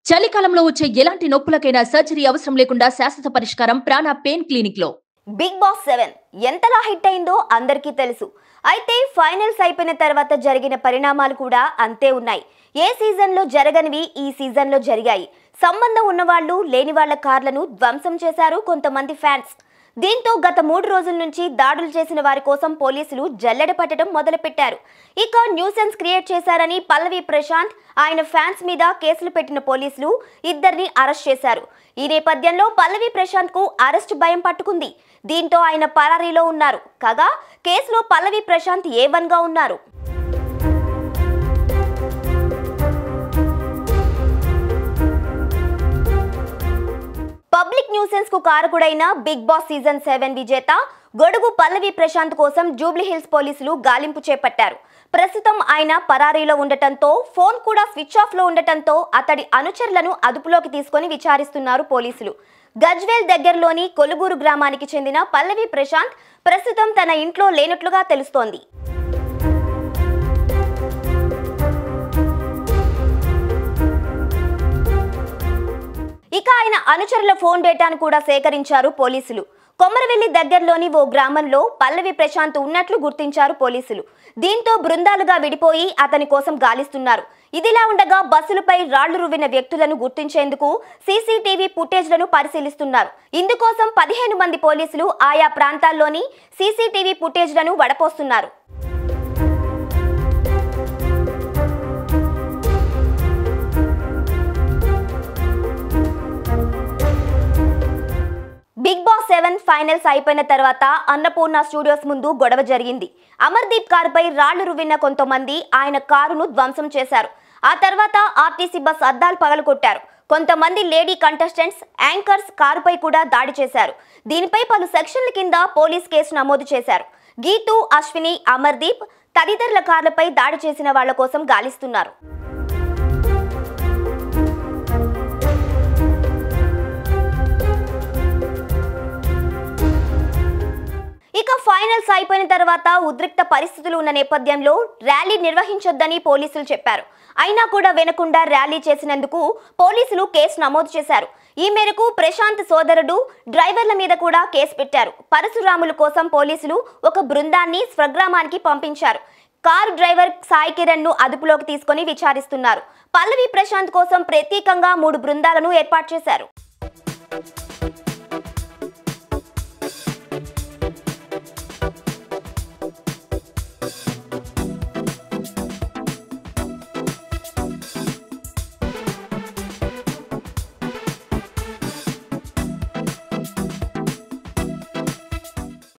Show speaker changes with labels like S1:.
S1: చలికాలంలో వచ్చే ఎలాంటి నొప్పులకైనా సర్జరీ అవసరం లేకుండా శాశ్వత పరిష్కారం ప్రాణ పెయిన్ క్లినిక్ లో.
S2: బిగ్ బాస్ 7 ఎంతలా హిట్ అయిందో అందరికీ తెలుసు. అయితే ఫైనల్స్ అయిపోయిన తర్వాత జరిగిన పరిణామాలు కూడా అంతే ఉన్నాయి. ఏ సీజన్ లో జరగనివి ఈ సీజన్ లో జరిగాయి. సంబంధం ఉన్నవాళ్ళు లేని వాళ్ళ కార్లను ధ్వంసం చేశారు కొంతమంది ఫ్యాన్స్. దీంతో గత 3 రోజుల నుంచి దాడులు చేసిన వారి కోసం పోలీసులు జల్లెడ పట్టడం మొదలుపెట్టారు. ఇక న్యూసెన్స్ క్రియేట్ చేశారని పల్లవి ప్రశాంత్ ఆయన ఫ్యాన్స్ మీద కేసులు పెట్టిన పోలీసులు ఇద్దరిని అరెస్ట్ చేశారు. ఈ నేపథ్యంలో పల్లవి ప్రశాంత్ కు అరెస్ట్ భయం పట్టుకుంది. దీంతో ఆయన పరారీలో ఉన్నారు. కాగా కేసులో పల్లవి ప్రశాంత్ A1 గా ఉన్నారు. పబ్లిక్ న్యూసెన్స్ కు కారకుడైన బిగ్ బాస్ సీజన్ 7 విజేత గొడుగు పల్లవి ప్రశాంత్ కోసం జూబ్లీ హిల్స్ పోలీసులు గాలింపు చేపట్టారు. ప్రస్తుతం ఆయన పరారీలో ఉండటంతో ఫోన్ కూడా స్విచ్ ఆఫ్ లో ఉండటంతో అతడి అనుచరులను అదుపులోకి తీసుకొని విచారిస్తున్నారు పోలీసులు. గజ్వేల్ దగ్గరలోని కొలుగూరు గ్రామానికి చెందిన పల్లవి ప్రశాంత్ ప్రస్తుతం తన ఇంట్లో లేనట్లుగా తెలుస్తోంది. ఇక ఆయన అనుచరుల ఫోన్ డేటాను కూడా సేకరించారు పోలీసులు. కొమరవెల్లి దగ్గరలోని ఓ గ్రామంలో పల్లవి ప్రశాంత్ ఉన్నట్లు గుర్తించారు పోలీసులు. దీంతో బృందాలుగా విడిపోయి అతని కోసం గాలిస్తున్నారు. ఇదిలా ఉండగా బస్సులపై రాళ్లు రువ్విన వ్యక్తులను గుర్తించేందుకు సీసీటీవీ ఫుటేజ్లను పరిశీలిస్తున్నారు. ఇందుకోసం 15 మంది పోలీసులు ఆయా ప్రాంతాల్లోని సీసీటీవీ ఫుటేజ్లను వడపోస్తున్నారు. బిగ్ బాస్ 7 ఫైనల్స్ అయిపోయిన తర్వాత అన్నపూర్ణ స్టూడియోస్ ముందు గొడవ జరిగింది. అమర్దీప్ కారుపై రాళ్లు రువ్విన కొంతమంది ఆయన కారును ధ్వంసం చేశారు. ఆ తర్వాత ఆర్టీసీ బస్ అద్దాలు పగలగొట్టారు. కొంతమంది లేడీ కంటెస్టెంట్స్, యాంకర్స్ కారుపై కూడా దాడి చేశారు. దీనిపై పలు సెక్షన్ల కింద పోలీస్ కేసు నమోదు చేశారు. గీతూ, అశ్విని, అమర్దీప్ తదితరుల కార్లపై దాడి చేసిన వాళ్ల కోసం గాలిస్తున్నారు. ఇక ఫైనల్స్ అయిపోయిన తర్వాత ఉద్రిక్త పరిస్థితులు ఉన్న నేపథ్యంలో ర్యాలీ నిర్వహించొద్దని పోలీసులు చెప్పారు. అయినా కూడా వినకుండా ర్యాలీ చేసినందుకు పోలీసులు కేసు నమోదు చేశారు. ఈ మేరకు ప్రశాంత్ సోదరుడు, డ్రైవర్ల మీద కూడా కేసు పెట్టారు. పరశురాముల కోసం పోలీసులు ఒక బృందాన్ని స్వగ్రామానికి పంపించారు. కారు డ్రైవర్ సాయి కిరణ్ ను అదుపులోకి తీసుకొని విచారిస్తున్నారు. పల్లవి ప్రశాంత్ కోసం ప్రత్యేకంగా 3 బృందాలను ఏర్పాటు చేశారు.